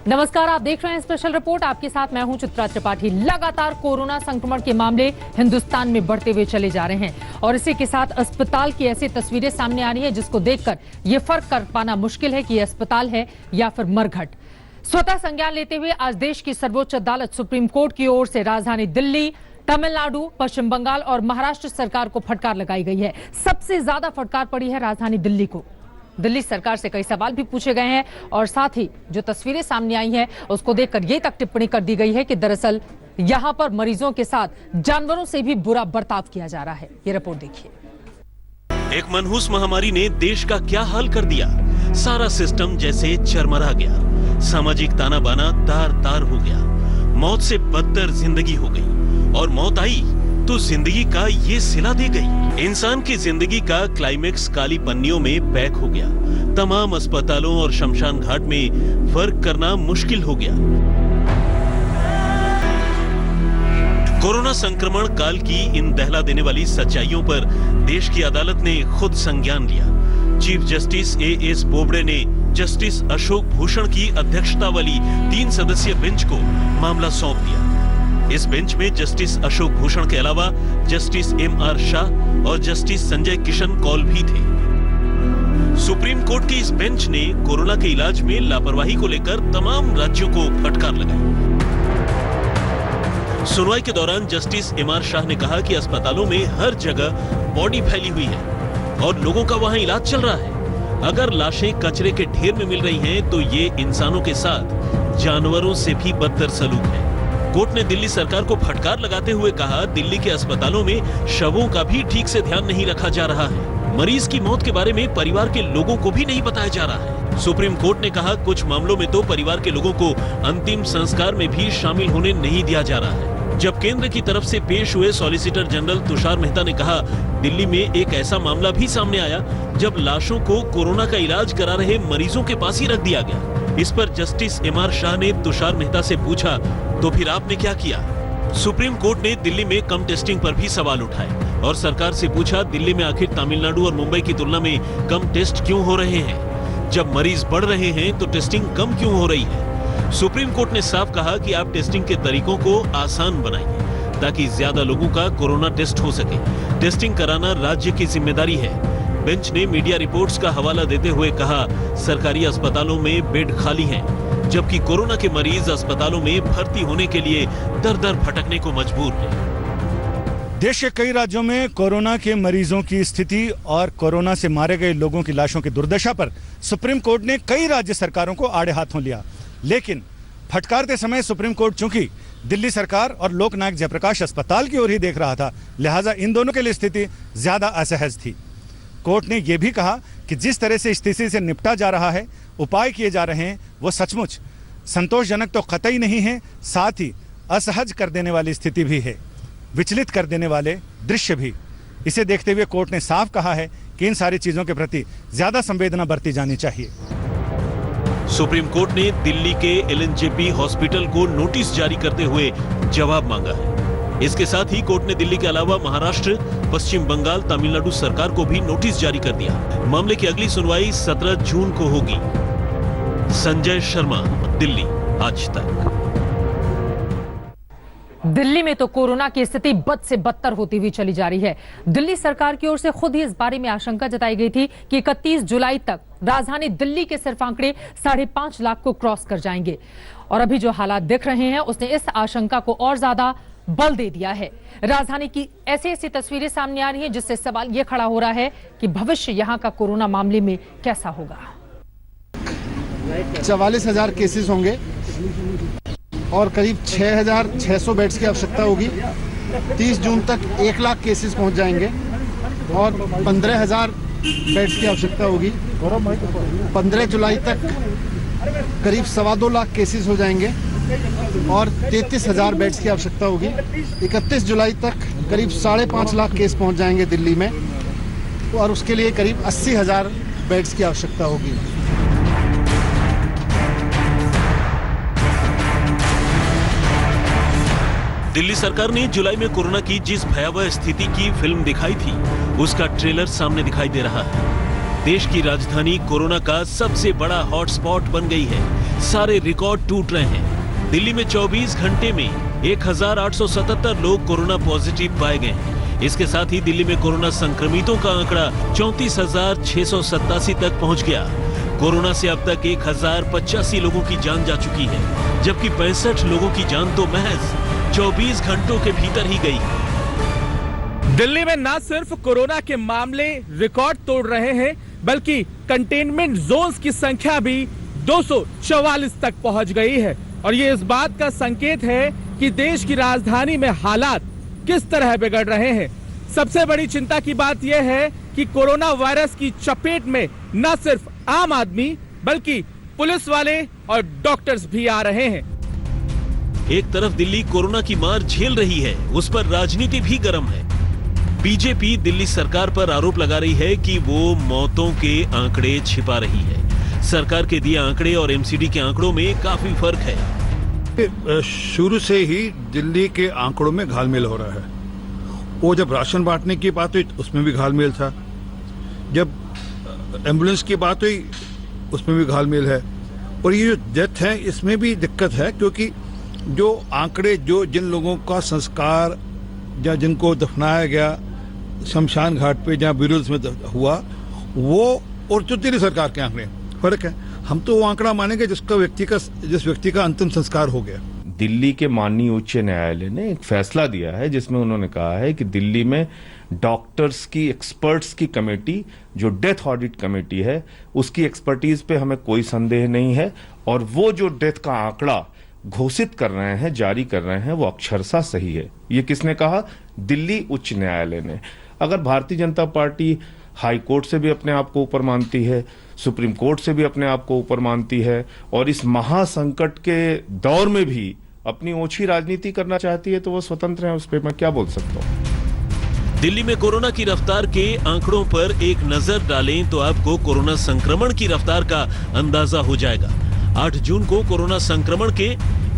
नमस्कार, आप देख रहे हैं स्पेशल रिपोर्ट। आपके साथ मैं हूं चित्रा त्रिपाठी। लगातार कोरोना संक्रमण के मामले हिंदुस्तान में बढ़ते हुए चले जा रहे हैं और इसी के साथ अस्पताल की ऐसी तस्वीरें सामने आ रही है जिसको देखकर ये फर्क कर पाना मुश्किल है कि ये अस्पताल है या फिर मरघट। स्वतः संज्ञान लेते हुए आज देश की सर्वोच्च अदालत सुप्रीम कोर्ट की ओर से राजधानी दिल्ली, तमिलनाडु, पश्चिम बंगाल और महाराष्ट्र सरकार को फटकार लगाई गई है। सबसे ज्यादा फटकार पड़ी है राजधानी दिल्ली को। दिल्ली सरकार से कई सवाल भी पूछे गए हैं और साथ ही जो तस्वीरें सामने आई हैं उसको देखकर ये तक टिप्पणी कर दी गई है कि दरअसल यहां पर मरीजों के साथ जानवरों से भी बुरा बर्ताव किया जा रहा है। ये रिपोर्ट देखिए। एक मनहूस महामारी ने देश का क्या हाल कर दिया। सारा सिस्टम जैसे चरमरा गया। सामाजिक ताना बाना तार तार हो गया। मौत से बदतर जिंदगी हो गई और मौत आई तो जिंदगी का ये सिला दे गई। इंसान की जिंदगी का क्लाइमेक्स काली पन्नियों में पैक हो गया। तमाम अस्पतालों और शमशान घाट में फर्क करना मुश्किल हो गया। कोरोना संक्रमण काल की इन दहला देने वाली सच्चाइयों पर देश की अदालत ने खुद संज्ञान लिया। चीफ जस्टिस एएस बोबडे ने जस्टिस अशोक भूषण की अध्यक्षता वाली 3 सदस्यीय बेंच को मामला सौंप दिया। इस बेंच में जस्टिस अशोक भूषण के अलावा जस्टिस एमआर शाह और जस्टिस संजय किशन कौल भी थे। सुप्रीम कोर्ट की इस बेंच ने कोरोना के इलाज में लापरवाही को लेकर तमाम राज्यों को फटकार लगाई। सुनवाई के दौरान जस्टिस एमआर शाह ने कहा कि अस्पतालों में हर जगह बॉडी फैली हुई है और लोगों का वहां इलाज चल रहा है। अगर लाशें कचरे के ढेर में मिल रही हैं, तो ये इंसानों के साथ जानवरों से भी बदतर सलूक है। कोर्ट ने दिल्ली सरकार को फटकार लगाते हुए कहा, दिल्ली के अस्पतालों में शवों का भी ठीक से ध्यान नहीं रखा जा रहा है। मरीज की मौत के बारे में परिवार के लोगों को भी नहीं बताया जा रहा है। सुप्रीम कोर्ट ने कहा, कुछ मामलों में तो परिवार के लोगों को अंतिम संस्कार में भी शामिल होने नहीं दिया जा रहा है। जब केंद्र की तरफ से पेश हुए सॉलिसिटर जनरल तुषार मेहता ने कहा, दिल्ली में एक ऐसा मामला भी सामने आया जब लाशों को कोरोना का इलाज करा रहे मरीजों के पास ही रख दिया गया। इस पर जस्टिस एमआर शाह ने तुषार मेहता से पूछा, तो फिर आपने क्या किया? सुप्रीम कोर्ट ने दिल्ली में कम टेस्टिंग पर भी सवाल उठाए और सरकार से पूछा, दिल्ली में आखिर तमिलनाडु और मुंबई की तुलना में कम टेस्ट क्यों हो रहे हैं? जब मरीज बढ़ रहे हैं तो टेस्टिंग कम क्यों हो रही है? सुप्रीम कोर्ट ने साफ कहा कि आप टेस्टिंग के तरीकों को आसान बनाइए ताकि ज्यादा लोगों का कोरोना टेस्ट हो सके। टेस्टिंग कराना राज्य की जिम्मेदारी है। बेंच ने मीडिया रिपोर्ट्स का हवाला देते हुए कहा, सरकारी अस्पतालों में बेड खाली हैं, जबकि कोरोना के मरीज अस्पतालों में भर्ती होने के लिए दर-दर भटकने को मजबूर हैं। देश के कई राज्यों में कोरोना के मरीजों की स्थिति और कोरोना से मारे गए लोगों की लाशों की दुर्दशा पर सुप्रीम कोर्ट ने कई राज्य सरकारों को आड़े हाथों लिया। लेकिन फटकारते समय सुप्रीम कोर्ट चूंकि दिल्ली सरकार और लोकनायक जयप्रकाश अस्पताल की ओर ही देख रहा था, लिहाजा इन दोनों के लिए स्थिति ज्यादा असहज थी। कोर्ट ने यह भी कहा कि जिस तरह से स्थिति से निपटा जा रहा है, उपाय किए जा रहे हैं, वो सचमुच संतोषजनक तो कतई नहीं है, साथ ही असहज कर देने वाली स्थिति भी है, विचलित कर देने वाले दृश्य भी। इसे देखते हुए कोर्ट ने साफ कहा है कि इन सारी चीजों के प्रति ज्यादा संवेदना बरती जानी चाहिए। सुप्रीम कोर्ट ने दिल्ली के एलएनजेपी हॉस्पिटल को नोटिस जारी करते हुए जवाब मांगा है। इसके साथ ही कोर्ट ने दिल्ली के अलावा महाराष्ट्र, पश्चिम बंगाल, तमिलनाडु सरकार को भी नोटिस जारी कर दिया। मामले की अगली सुनवाई 17 जून को होगी। संजय शर्मा, दिल्ली, आज तक। दिल्ली में तो कोरोना की स्थिति बद से बदतर होती हुई चली जा रही है। दिल्ली सरकार की ओर से खुद ही इस बारे में आशंका जताई गई थी कि 31 जुलाई तक राजधानी दिल्ली के सिर्फ आंकड़े 5.5 लाख को क्रॉस कर जाएंगे और अभी जो हालात दिख रहे हैं उसने इस आशंका को और ज्यादा बल दे दिया है। राजधानी की ऐसी ऐसी तस्वीरें सामने आ रही हैं जिससे सवाल यह खड़ा हो रहा है कि भविष्य यहां का कोरोना मामले में कैसा होगा। 44,000 केसेस होंगे और करीब 6,600 बेड्स की आवश्यकता होगी। 30 जून तक 1 लाख केसेस पहुंच जाएंगे और 15,000 बेड्स की आवश्यकता होगी। 15 जुलाई तक करीब 2.25 लाख केसेस हो जाएंगे और 33,000 बेड्स की आवश्यकता होगी। 31 जुलाई तक करीब 5.5 लाख केस पहुंच जाएंगे दिल्ली में और उसके लिए करीब 80,000 बेड्स की आवश्यकता होगी। दिल्ली सरकार ने जुलाई में कोरोना की जिस भयावह स्थिति की फिल्म दिखाई थी, उसका ट्रेलर सामने दिखाई दे रहा है। देश की राजधानी कोरोना का सबसे बड़ा हॉटस्पॉट बन गई है। सारे रिकॉर्ड टूट रहे हैं। दिल्ली में 24 घंटे में 1877 लोग कोरोना पॉजिटिव पाए गए हैं। इसके साथ ही दिल्ली में कोरोना संक्रमितों का आंकड़ा 34,687 तक पहुंच गया। कोरोना से अब तक 1,085 लोगों की जान जा चुकी है, जबकि 65 लोगों की जान तो महज 24 घंटों के भीतर ही गई। दिल्ली में न सिर्फ कोरोना के मामले रिकॉर्ड तोड़ रहे हैं, बल्कि कंटेनमेंट जोन्स की संख्या भी 244 तक पहुंच गई है। और ये इस बात का संकेत है कि देश की राजधानी में हालात किस तरह बिगड़ रहे हैं। सबसे बड़ी चिंता की बात यह है कि कोरोना वायरस की चपेट में न सिर्फ आम आदमी बल्कि पुलिस वाले और डॉक्टर्स भी आ रहे हैं। एक तरफ दिल्ली कोरोना की मार झेल रही है, उस पर राजनीति भी गर्म है। बीजेपी दिल्ली सरकार पर आरोप लगा रही है कि वो मौतों के आंकड़े छिपा रही है। सरकार के दिए आंकड़े और एमसीडी के आंकड़ों में काफी फर्क है। शुरू से ही दिल्ली के आंकड़ों में घालमेल हो रहा है। वो जब राशन बांटने की बात हुई उसमें भी घालमेल था, जब एम्बुलेंस की बात हुई उसमें भी घालमेल है, और ये जो डेथ है इसमें भी दिक्कत है, क्योंकि जो आंकड़े जो जिन लोगों का संस्कार या जिनको दफनाया गया शमशान घाट पे जहाँ ब्यूरल्स में हुआ, वो और जो दिल्ली सरकार के आंकड़े फर्क है। हम तो वो आंकड़ा मानेंगे जिस व्यक्ति का अंतिम संस्कार हो गया। दिल्ली के माननीय उच्च न्यायालय ने एक फैसला दिया है जिसमें उन्होंने कहा है कि दिल्ली में डॉक्टर्स की एक्सपर्ट्स की कमेटी, जो डेथ ऑडिट कमेटी है, उसकी एक्सपर्टीज पे हमें कोई संदेह नहीं है, और वो जो डेथ का आंकड़ा घोषित कर रहे हैं, जारी कर रहे हैं, वो अक्षरशः सही है। ये किसने कहा? दिल्ली उच्च न्यायालय ने। अगर Bharatiya Janata party high court से भी अपने आप को ऊपर मानती है, सुप्रीम कोर्ट से भी अपने आप को ऊपर मानती है, और इस महासंकट के दौर में भी अपनी ओछी राजनीति करना चाहती है, तो वो स्वतंत्र है, उस पर मैं क्या बोल सकता हूं। दिल्ली में कोरोना की रफ्तार के आंकड़ों पर एक नजर डालें तो आपको कोरोना संक्रमण की रफ्तार का अंदाजा हो जाएगा। 8 जून को कोरोना संक्रमण के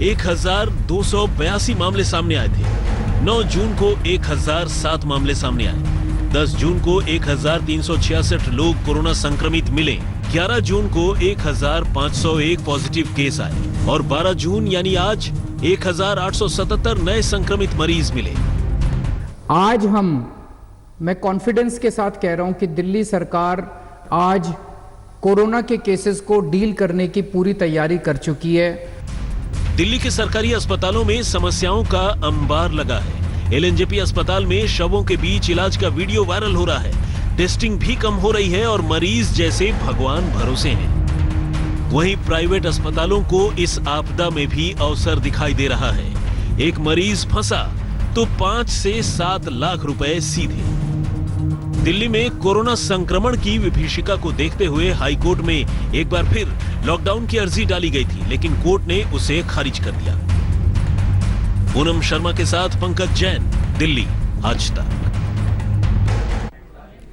1,282 मामले सामने आए थे। 9 जून को 1,007 मामले सामने आए। 10 जून को 1,366 लोग कोरोना संक्रमित मिले। 11 जून को 1,501 पॉजिटिव केस आए और 12 जून यानी आज 1,877 नए संक्रमित मरीज मिले। आज मैं कॉन्फिडेंस के साथ कह रहा हूं कि दिल्ली सरकार आज कोरोना के केसेस को डील करने की पूरी तैयारी कर चुकी है। दिल्ली के सरकारी अस्पतालों में समस्याओं का अंबार लगा है। एलएनजेपी अस्पताल में शवों के बीच इलाज का वीडियो वायरल हो रहा है। टेस्टिंग भी कम हो रही है और मरीज जैसे भगवान भरोसे हैं। वहीं प्राइवेट अस्पतालों को इस आपदा में भी अवसर दिखाई दे रहा है। एक मरीज फंसा तो 5 से 7 लाख रुपए सीधे। दिल्ली में कोरोना संक्रमण की विभीषिका को देखते हुए हाईकोर्ट में एक बार फिर लॉकडाउन की अर्जी डाली गई थी, लेकिन कोर्ट ने उसे खारिज कर दिया। पूनम शर्मा के साथ पंकज जैन, दिल्ली आज तक।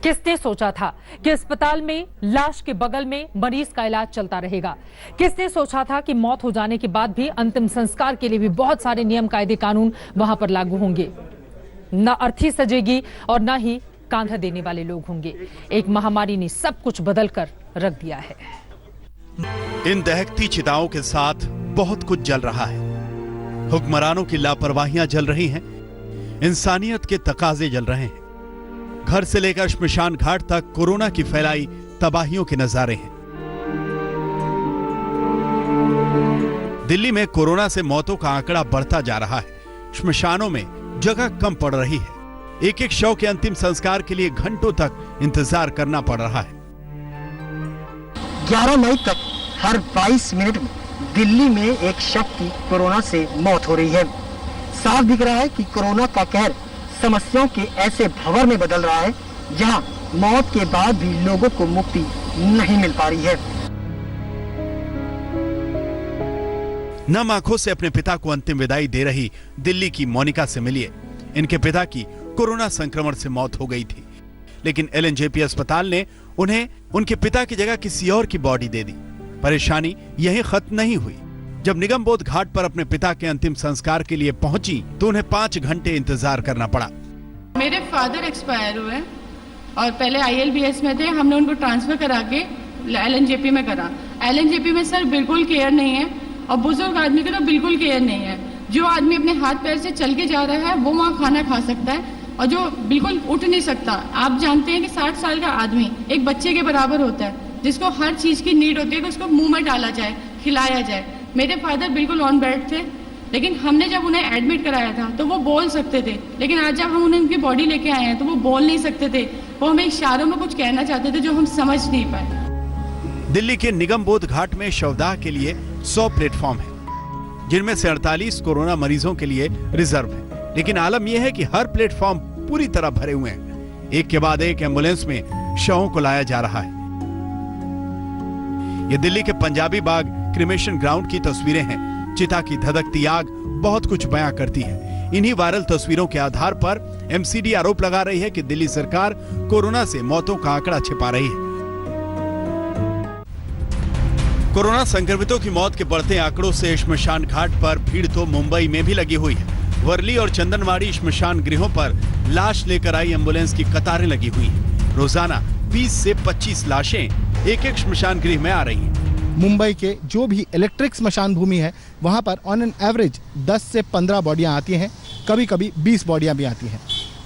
किसने सोचा था कि अस्पताल में लाश के बगल में मरीज का इलाज चलता रहेगा? किसने सोचा था कि मौत हो जाने के बाद भी अंतिम संस्कार के लिए भी बहुत सारे नियम, कायदे, कानून वहां पर लागू होंगे? न अर्थी सजेगी और न ही कांधा देने वाले लोग होंगे। एक महामारी ने सब कुछ बदल कर रख दिया है। इन दहकती चिताओं के साथ बहुत कुछ जल रहा है। हुक्मरानों की लापरवाहियां जल रही हैं, इंसानियत के तकाजे जल रहे हैं। घर से लेकर श्मशान घाट तक कोरोना की फैलाई तबाहियों के नजारे हैं। दिल्ली में कोरोना से मौतों का आंकड़ा बढ़ता जा रहा है। श्मशानों में जगह कम पड़ रही है। एक एक शव के अंतिम संस्कार के लिए घंटों तक इंतजार करना पड़ रहा है। 11 मई तक हर 22 मिनट में दिल्ली में एक शव की कोरोना से मौत हो रही है। साफ दिख रहा है कि कोरोना का कहर समस्याओं के ऐसे भंवर में बदल रहा है जहां मौत के बाद भी लोगों को मुक्ति नहीं मिल पा रही है। नम आंखों से अपने पिता को अंतिम विदाई दे रही दिल्ली की मोनिका से मिलिए। इनके पिता की कोरोना संक्रमण से मौत हो गई थी, लेकिन एलएनजेपी अस्पताल ने उन्हें उनके पिता की जगह किसी और की बॉडी दे दी। परेशानी यही खत्म नहीं हुई। जब निगमबोध घाट पर अपने पिता के अंतिम संस्कार के लिए पहुंची तो उन्हें 5 घंटे इंतजार करना पड़ा। मेरे फादर एक्सपायर हुए और पहले ILBS में थे। हमने उनको ट्रांसफर करा के LNJP में करा। LNJP में सर बिल्कुल केयर नहीं है और बुजुर्ग आदमी की तो बिल्कुल केयर नहीं है। जो आदमी अपने हाथ पैर से चल के जा रहा है वो वहाँ खाना खा सकता है और जो बिल्कुल उठ नहीं सकता, आप जानते हैं कि 60 साल का आदमी एक बच्चे के बराबर होता है जिसको हर चीज की नीड होती है कि उसको मुंह में डाला जाए, खिलाया जाए। मेरे फादर बिल्कुल ऑन बेड थे, लेकिन हमने जब उन्हें एडमिट कराया था तो वो बोल सकते थे, लेकिन आज जब हम उन्हें उनकी बॉडी लेके आए हैं तो वो बोल नहीं सकते थे। वो हमें इशारों में कुछ कहना चाहते थे जो हम समझ नहीं पाए। दिल्ली के निगमबोध घाट में शवदाह के लिए 100 प्लेटफॉर्म है, जिनमें से 48 कोरोना मरीजों के लिए रिजर्व है। लेकिन आलम यह है कि हर प्लेटफॉर्म पूरी तरह भरे हुए हैं। एक के बाद एक एम्बुलेंस में शवों को लाया जा रहा है। ये दिल्ली के पंजाबी बाग क्रिमेशन ग्राउंड की तस्वीरें हैं। चिता की धधकती आग बहुत कुछ बयां करती है। इन्हीं वायरल तस्वीरों के आधार पर MCD आरोप लगा रही है कि दिल्ली सरकार कोरोना से मौतों का आंकड़ा छिपा रही है। कोरोना संक्रमितों की मौत के बढ़ते आंकड़ों से श्मशान घाट पर भीड़ तो मुंबई में भी लगी हुई है। वर्ली और चंदनवाड़ी श्मशान गृहों पर लाश लेकर आई एम्बुलेंस की कतारें लगी हुई हैं। रोजाना 20 से 25 लाशें एक श्मशान गृह में आ रही हैं। मुंबई के जो भी इलेक्ट्रिक स्मशान भूमि है वहाँ पर ऑन एन एवरेज 10 से 15 बॉडियाँ आती हैं, कभी कभी 20 बॉडियाँ भी आती हैं।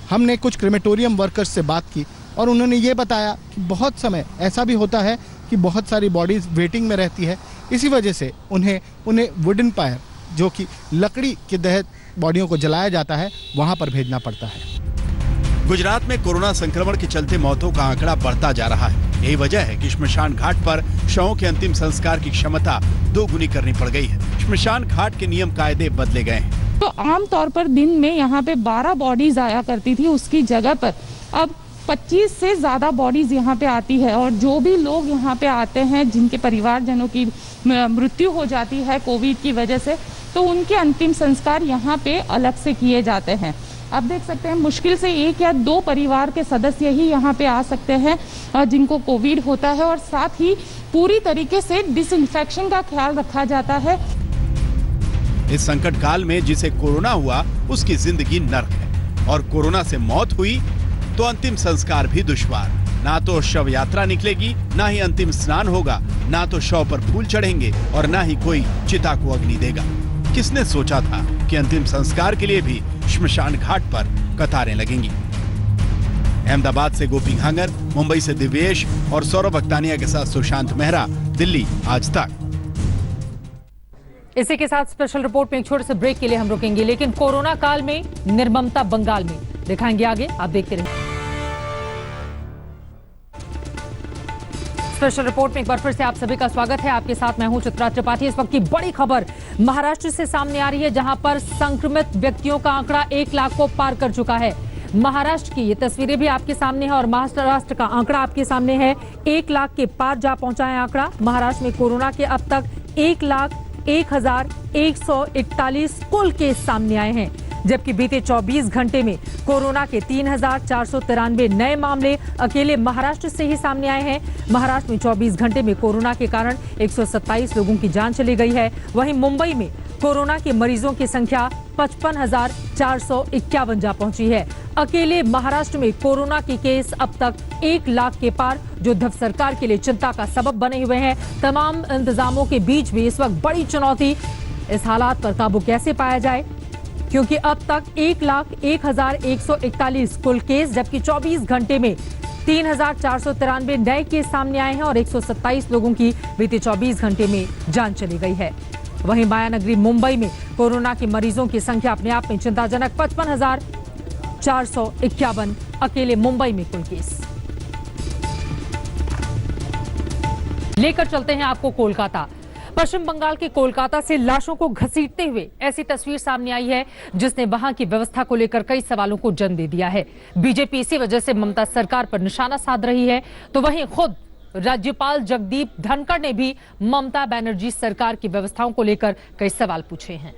हमने कुछ क्रेमेटोरियम वर्कर्स से बात की और उन्होंने ये बताया कि बहुत समय ऐसा भी होता है कि बहुत सारी बॉडीज वेटिंग में रहती है। इसी वजह से उन्हें वुडन पायर, जो कि लकड़ी के तहत बॉडियों को जलाया जाता है, वहाँ पर भेजना पड़ता है। गुजरात में कोरोना संक्रमण के चलते मौतों का आंकड़ा बढ़ता जा रहा है। यही वजह है कि श्मशान घाट पर शवों के अंतिम संस्कार की क्षमता 2 गुनी करनी पड़ गई है। श्मशान घाट के नियम कायदे बदले गए हैं। तो आमतौर पर दिन में यहाँ पे 12 बॉडीज आया करती थी, उसकी जगह पर अब 25 से ज्यादा बॉडीज यहाँ पे आती है। और जो भी लोग यहाँ पे आते हैं जिनके परिवारजनों की मृत्यु हो जाती है कोविड की वजह से, तो उनके अंतिम संस्कार यहाँ पे अलग से किए जाते हैं। आप देख सकते हैं मुश्किल से 1 या 2 परिवार के सदस्य ही यहाँ पे आ सकते हैं जिनको कोविड होता है, और साथ ही पूरी तरीके से डिसइंफेक्शन का ख्याल रखा जाता है। इस संकट काल में जिसे कोरोना हुआ उसकी जिंदगी नर्क है, और कोरोना से मौत हुई तो अंतिम संस्कार भी दुश्वार। ना तो शव यात्रा निकलेगी, ना ही अंतिम स्नान होगा, ना तो शव पर फूल चढ़ेंगे और ना ही कोई चिता को अग्नि देगा। किसने सोचा था कि अंतिम संस्कार के लिए भी श्मशान घाट पर कतारें लगेंगी। अहमदाबाद से गोपी घांगर, मुंबई से दिव्येश और सौरभ अख्तानिया के साथ सुशांत मेहरा, दिल्ली आज तक। इसी के साथ स्पेशल रिपोर्ट में एक छोटे से ब्रेक के लिए हम रुकेंगे, लेकिन कोरोना काल में निर्ममता बंगाल में दिखाएंगे आगे, आप देखते रहिए। स्पेशल रिपोर्ट में एक बार फिर से आप सभी का स्वागत है। आपके साथ मैं हूं चित्रा त्रिपाठी। इस वक्त की बड़ी खबर महाराष्ट्र से सामने आ रही है, जहां पर संक्रमित व्यक्तियों का आंकड़ा 1 लाख को पार कर चुका है। महाराष्ट्र की ये तस्वीरें भी आपके सामने है और महाराष्ट्र का आंकड़ा आपके सामने है। 1 लाख के पार जा पहुंचा है आंकड़ा। महाराष्ट्र में कोरोना के अब तक 1,01,141 कुल केस सामने आए हैं, जबकि बीते 24 घंटे में कोरोना के 3,493 नए मामले अकेले महाराष्ट्र से ही सामने आए हैं। महाराष्ट्र में 24 घंटे में कोरोना के कारण 127 लोगों की जान चली गई है। वहीं मुंबई में कोरोना के मरीजों की संख्या 55,451 जा पहुंची है। अकेले महाराष्ट्र में कोरोना के केस अब तक 1 लाख के पार, जो उद्धव सरकार के लिए चिंता का सबब बने हुए हैं। तमाम इंतजामों के बीच भी इस वक्त बड़ी चुनौती, इस हालात पर काबू कैसे पाया जाए, क्योंकि अब तक 1,01,141 कुल केस, जबकि 24 घंटे में 3,493 नए केस सामने आए हैं और 127 लोगों की बीते 24 घंटे में जान चली गई है। वहीं मायानगरी मुंबई में कोरोना के मरीजों की संख्या अपने आप में चिंताजनक 55,451 अकेले मुंबई में कुल केस। लेकर चलते हैं आपको कोलकाता। पश्चिम बंगाल के कोलकाता से लाशों को घसीटते हुए ऐसी तस्वीर सामने आई है, जिसने वहां की व्यवस्था को लेकर कई सवालों को जन्म दे दिया है। बीजेपी इसी वजह से ममता सरकार पर निशाना साध रही है, तो वहीं खुद राज्यपाल जगदीप धनखड़ ने भी ममता बनर्जी सरकार की व्यवस्थाओं को लेकर कई सवाल पूछे हैं।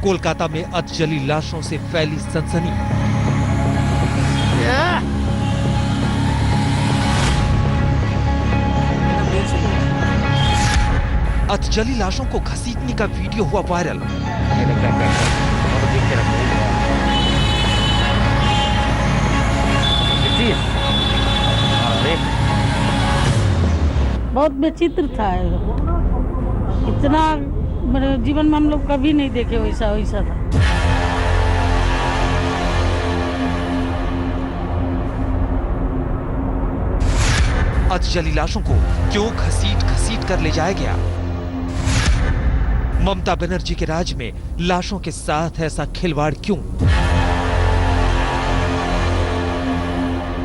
कोलकाता में अधजली लाशों से फैली सनसनी। अधजली लाशों को घसीटने का वीडियो हुआ वायरल। कैसी है? बहुत विचित्र था, इतना मेरे जीवन में हम लोग कभी नहीं देखे वैसा वैसा था। अधजली लाशों को क्यों घसीट घसीट कर ले जाया गया? ममता बनर्जी के राज में लाशों के साथ ऐसा खिलवाड़ क्यों?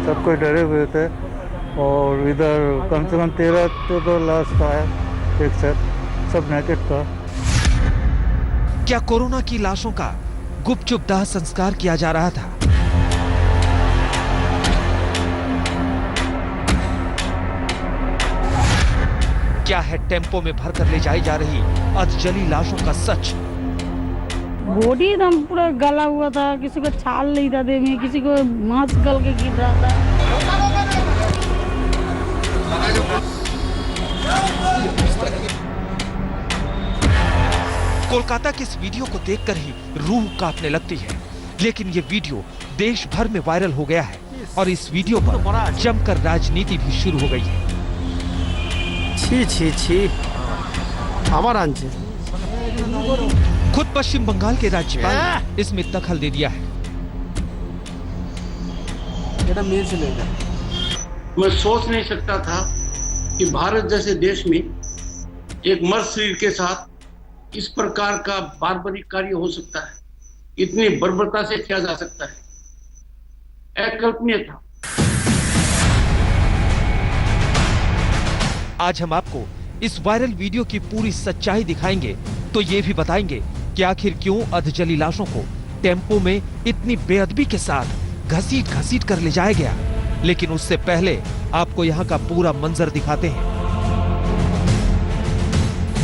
सब कोई डरे हुए थे और इधर कम से कम 13-14 लाश का है, एक साथ सब नेकेड था। क्या कोरोना की लाशों का गुपचुप दाह संस्कार किया जा रहा था? क्या है टेम्पो में भरकर ले जाई जा रही अधजली लाशों का सच? बॉडी एकदम पूरा गला हुआ था, किसी को छाल नहीं था देह में, किसी को मांस गल के गिर रहा था। कोलकाता की इस वीडियो को देखकर ही रूह कांपने लगती है, लेकिन ये वीडियो देश भर में वायरल हो गया है और इस वीडियो पर जमकर राजनीति भी शुरू हो गई है। छी छी छी, हमारा खुद पश्चिम बंगाल के राज्यपाल ने इसमें दखल दे दिया है। मैं सोच नहीं सकता था कि भारत जैसे देश में एक मर्द शरीर के साथ इस प्रकार का बार्बरिक कार्य हो सकता है, इतनी बर्बरता से किया जा सकता है, अकल्पनीय था। आज हम आपको इस वायरल वीडियो की पूरी सच्चाई दिखाएंगे, तो ये भी बताएंगे कि आखिर क्यों अधजली लाशों को टेम्पो में इतनी बेअदबी के साथ घसीट घसीट कर ले जाया गया। लेकिन उससे पहले आपको यहाँ का पूरा मंजर दिखाते हैं।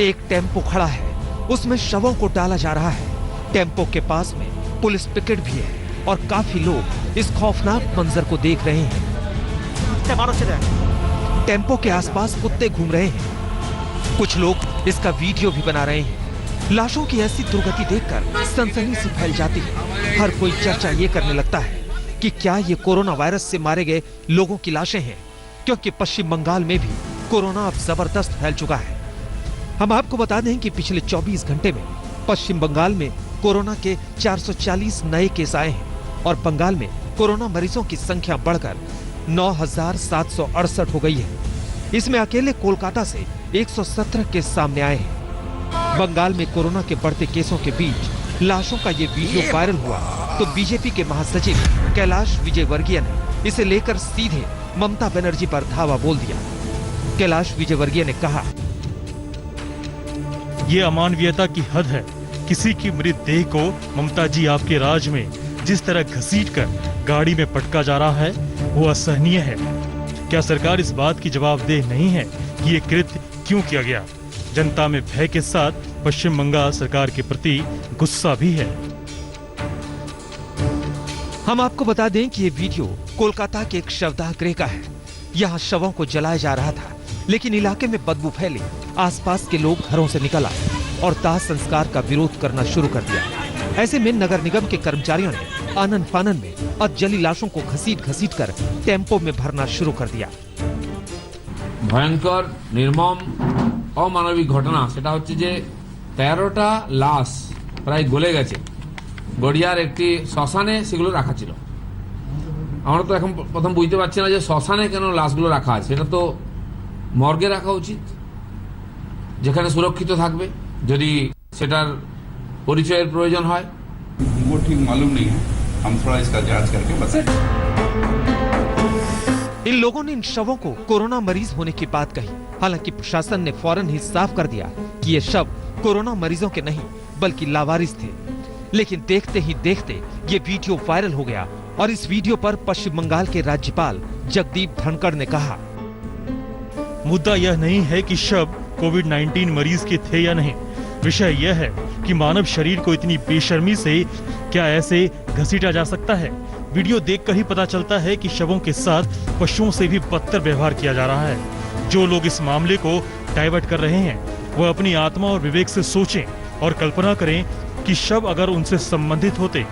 एक टेम्पो खड़ा है, उसमें शवों को डाला जा रहा है। टेम्पो के पास में पुलिस पिकेट भी है और काफी लोग इस खौफनाक मंजर को देख रहे हैं। टेम्पो के आसपास कुत्ते घूम रहे हैं। कुछ लोग इसका वीडियो भी बना रहे हैं। लाशों की ऐसी दुर्गति देखकर सनसनी सी फैल जाती है। हर कोई चर्चा ये करने लगता है कि क्या ये कोरोना वायरस से मारे गए लोगों की लाशें हैं, क्योंकि पश्चिम बंगाल में भी कोरोना अब जबरदस्त फैल चुका है। हम आपको बता दें कि पिछले 24 घंटे में पश्चिम बंगाल में कोरोना के 440 नए केस आए हैं और बंगाल में कोरोना मरीजों की संख्या बढ़कर 9,768 हो गई है। इसमें अकेले कोलकाता से 117 केस सामने आए हैं। बंगाल में कोरोना के बढ़ते केसों के बीच लाशों का ये वीडियो वायरल हुआ तो बीजेपी के महासचिव कैलाश विजयवर्गीय ने इसे लेकर सीधे ममता बनर्जी पर धावा बोल दिया। कैलाश विजयवर्गीय ने कहा, ये अमानवीयता की हद है। किसी की मृत देह को ममता जी आपके राज में जिस तरह घसीट कर गाड़ी में पटका जा रहा है वो असहनीय है। क्या सरकार इस बात की जवाबदेह नहीं है कि ये कृत्य क्यों किया गया? जनता में भय के साथ पश्चिम बंगाल सरकार के प्रति गुस्सा भी है। हम आपको बता दें कि ये वीडियो कोलकाता के एक शवदाह गृह का है। यहाँ शवों को जलाया जा रहा था, लेकिन इलाके में बदबू फैली। आसपास के लोग घरों से निकल आए और दाह संस्कार का विरोध करना शुरू कर दिया। ऐसे में नगर निगम के कर्मचारियों ने आनन फानन में अधजली लाशों को घसीट घसीट कर टेम्पो में भरना शुरू कर दिया। ভয়ঙ্কর নির্মম অমানবিক ঘটনা সেটা হচ্ছে যে 13টা লাশ প্রায় গলে গেছে গড়িয়ার একটি শ্মশানে সেগুলো রাখা ছিল। আমরা তো এখন প্রথম বুঝতে পারছি না যে শ্মশানে কেন লাশগুলো রাখা আছে। এটা তো মর্গে রাখা উচিত, যেখানে সুরক্ষিত থাকবে যদি সেটার পরিচয়ের প্রয়োজন হয়। वो ठीक मालूम नहीं है, हम थोड़ा इसका जांच करके बताएंगे। इन लोगों ने इन शवों को कोरोना मरीज होने की बात कही। हालांकि प्रशासन ने फौरन ही साफ कर दिया कि ये शव कोरोना मरीजों के नहीं बल्कि लावारिस थे। लेकिन देखते ही देखते ये वीडियो वायरल हो गया और इस वीडियो पर पश्चिम बंगाल के राज्यपाल जगदीप धनखड़ ने कहा, मुद्दा यह नहीं है कि शव कोविड-19 मरीज के थे या नहीं। विषय यह है कि मानव शरीर को इतनी बेशर्मी से क्या ऐसे घसीटा जा सकता है। वीडियो देखकर ही पता चलता है कि शवों के साथ पशुओं से भी बदतर व्यवहार किया जा रहा है। जो लोग इस मामले को डाइवर्ट कर रहे हैं वह अपनी आत्मा और विवेक से सोचें और कल्पना करें कि शव अगर उनसे संबंधित होते।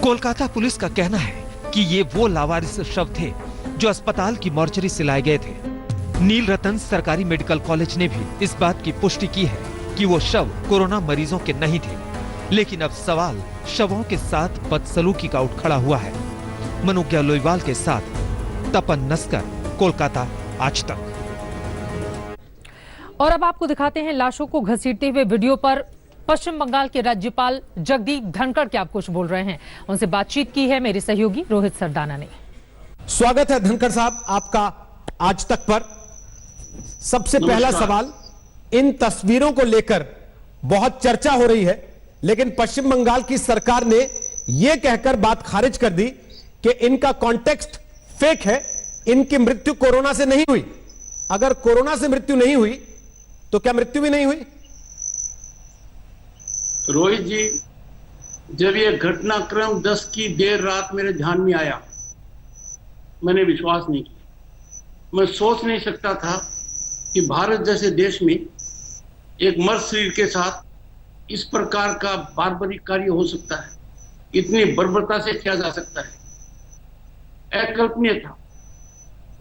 कोलकाता पुलिस का कहना है कि ये वो लावारिस शव थे जो अस्पताल की मॉर्चरी से लाए गए थे। नील रतन सरकारी मेडिकल कॉलेज ने भी इस बात की पुष्टि की है कि वो शव कोरोना मरीजों के नहीं थे, लेकिन अब सवाल शवों के साथ बदसलूकी का उठ खड़ा हुआ है। मनोज्ञा लोईवाल के साथ तपन नस्कर, कोलकाता, आज तक। और अब आपको दिखाते हैं लाशों को घसीटते हुए वीडियो पर पश्चिम बंगाल के राज्यपाल जगदीप धनखड़ क्या कुछ बोल रहे हैं। उनसे बातचीत की है मेरे सहयोगी रोहित सरदाना ने। स्वागत है धनखड़ साहब आपका आज तक पर। सबसे पहला सवाल, इन तस्वीरों को लेकर बहुत चर्चा हो रही है, लेकिन पश्चिम बंगाल की सरकार ने यह कहकर बात खारिज कर दी कि इनका कॉन्टेक्स्ट फेक है, इनकी मृत्यु कोरोना से नहीं हुई। अगर कोरोना से मृत्यु नहीं हुई तो क्या मृत्यु भी नहीं हुई? रोहित जी, जब यह घटनाक्रम 10 की देर रात मेरे ध्यान में आया, मैंने विश्वास नहीं किया। मैं सोच नहीं सकता था कि भारत जैसे देश में एक मर्द शरीर के साथ इस प्रकार का बार्बरिक कार्य हो सकता है, इतनी बर्बरता से किया जा सकता है। अकल्पनीय था,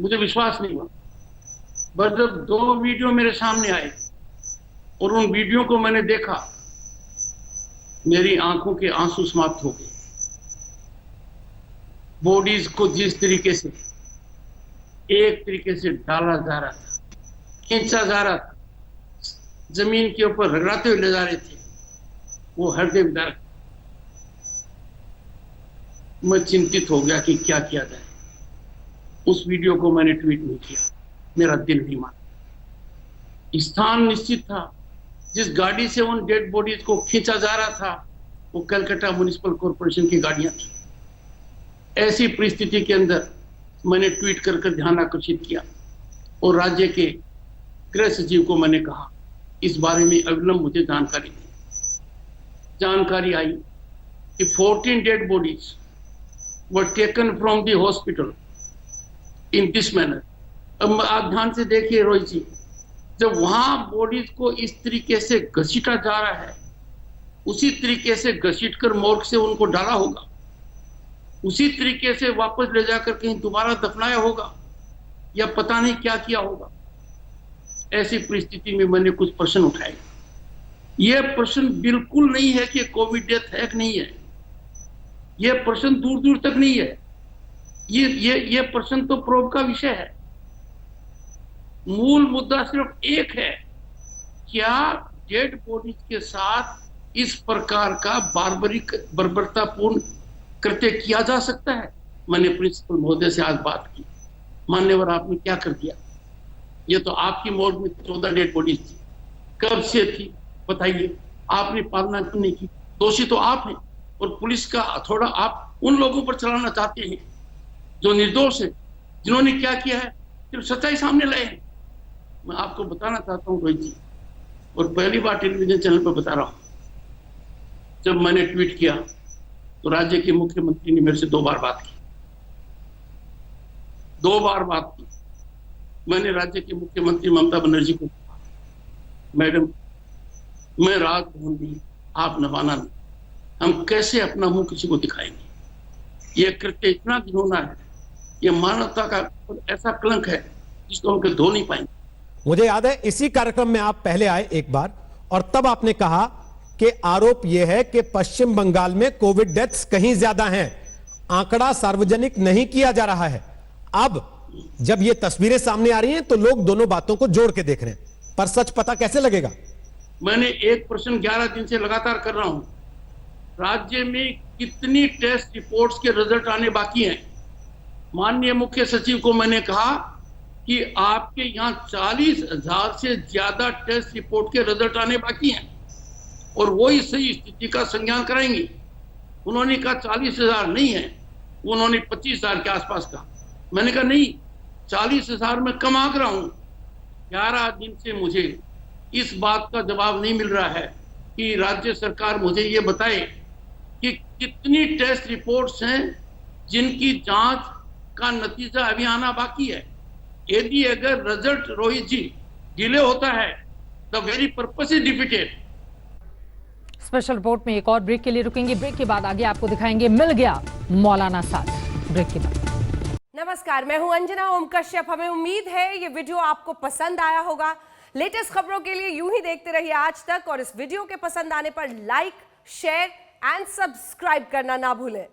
मुझे विश्वास नहीं हुआ। बस जब 2 वीडियो मेरे सामने आए और उन वीडियो को मैंने देखा, मेरी आंखों के आंसू समाप्त हो गए। बॉडीज को जिस तरीके से एक तरीके से डाला जा रहा था, खींचा जा रहा था, जमीन के ऊपर रगड़ाते हुए ले जा रहे थे, वो हृदय विदारक। मैं चिंतित हो गया कि क्या किया जाए। उस वीडियो को मैंने ट्वीट नहीं किया, मेरा दिल नहीं माना। स्थान निश्चित था, जिस गाड़ी से उन डेड बॉडीज को खींचा जा रहा था वो कलकत्ता म्युनिसिपल कॉर्पोरेशन की गाड़ियां थी। ऐसी परिस्थिति के अंदर मैंने ट्वीट कर ध्यान आकर्षित किया और राज्य के गृह सचिव को मैंने कहा इस बारे में अविलंब मुझे जानकारी दी। जानकारी आई कि 14 dead bodies were taken from the hospital in this manner. अब आप ध्यान से देखिए रोहित जी, जब वहां बॉडीज को इस तरीके से घसीटा जा रहा है, उसी तरीके से घसीटकर मोर्ग से उनको डाला होगा, उसी तरीके से वापस ले जाकर कहीं दोबारा दफनाया होगा, या पता नहीं क्या किया होगा। ऐसी परिस्थिति में मैंने कुछ प्रश्न उठाए। यह प्रश्न बिल्कुल नहीं है कि कोविड डेथ है कि नहीं है, यह प्रश्न दूर दूर तक नहीं है। ये प्रश्न तो प्रोब का विषय है। मूल मुद्दा सिर्फ एक है, क्या डेड बॉडीज के साथ इस प्रकार का बर्बरतापूर्ण कृत्य किया जा सकता है? मैंने प्रिंसिपल महोदय से आज बात की, मान्यवर आपने क्या कर दिया? ये तो आपकी मोर्ग में 14 डेड बॉडीज थी, कब से थी बताइए? आपने पालना क्यों नहीं की? दोषी तो आप हैं और पुलिस का हथौड़ा आप उन लोगों पर चलाना चाहते हैं जो निर्दोष हैं, जिन्होंने क्या किया है सिर्फ सच्चाई सामने लाए हैं। मैं आपको बताना चाहता हूं रोहित जी, और पहली बार टेलीविजन चैनल पर बता रहा हूं, जब मैंने ट्वीट किया तो राज्य के मुख्यमंत्री ने मेरे से 2 बार बात की। 2 बार बात की। मैंने राज्य के मुख्यमंत्री ममता बनर्जी को कहा, मैडम मैं राजभवन भी, आप नवाना नहीं, हम कैसे अपना मुंह किसी को दिखाएंगे? यह कृत्य इतना घिनौना है, यह मानवता का ऐसा कलंक है जिसको हम धो नहीं पाएंगे। मुझे याद है इसी कार्यक्रम में आप पहले आए एक बार, और तब आपने कहा कि आरोप यह है कि पश्चिम बंगाल में कोविड डेथ्स कहीं ज्यादा हैं, आंकड़ा सार्वजनिक नहीं किया जा रहा है। अब जब ये तस्वीरें सामने आ रही हैं तो लोग दोनों बातों को जोड़ के देख रहे हैं, पर सच पता कैसे लगेगा? मैंने एक प्रश्न 11 दिन से लगातार कर रहा हूं, राज्य में कितनी टेस्ट रिपोर्ट्स के रिजल्ट आने बाकी हैं? माननीय मुख्य सचिव को मैंने कहा कि आपके यहाँ 40,000 से ज्यादा टेस्ट रिपोर्ट के रिजल्ट आने बाकी हैं और वो ही सही स्थिति का संज्ञान कराएंगे। उन्होंने कहा 40,000 नहीं है, उन्होंने 25,000 के आसपास कहा। मैंने कहा नहीं, 40,000 में कम आंक रहा हूं। 11 दिन से मुझे इस बात का जवाब नहीं मिल रहा है कि राज्य सरकार मुझे ये बताए कि कितनी टेस्ट रिपोर्ट्स हैं जिनकी जांच का नतीजा अभी आना बाकी है। यदि अगर रिजल्ट रोहित जी डिले होता है, the very purpose is defeated. Special report में एक और ब्रेक के लिए रुकेंगे। ब्रेक के बाद आगे आपको दिखाएंगे मिल गया मौलाना साथ। ब्रेक के बाद। नमस्कार, मैं हूं अंजना ओम कश्यप। हमें उम्मीद है ये वीडियो आपको पसंद आया होगा। लेटेस्ट खबरों के लिए यूं ही देखते रहिए आज तक, और इस वीडियो के पसंद आने पर लाइक, शेयर एंड सब्सक्राइब करना ना भूलें।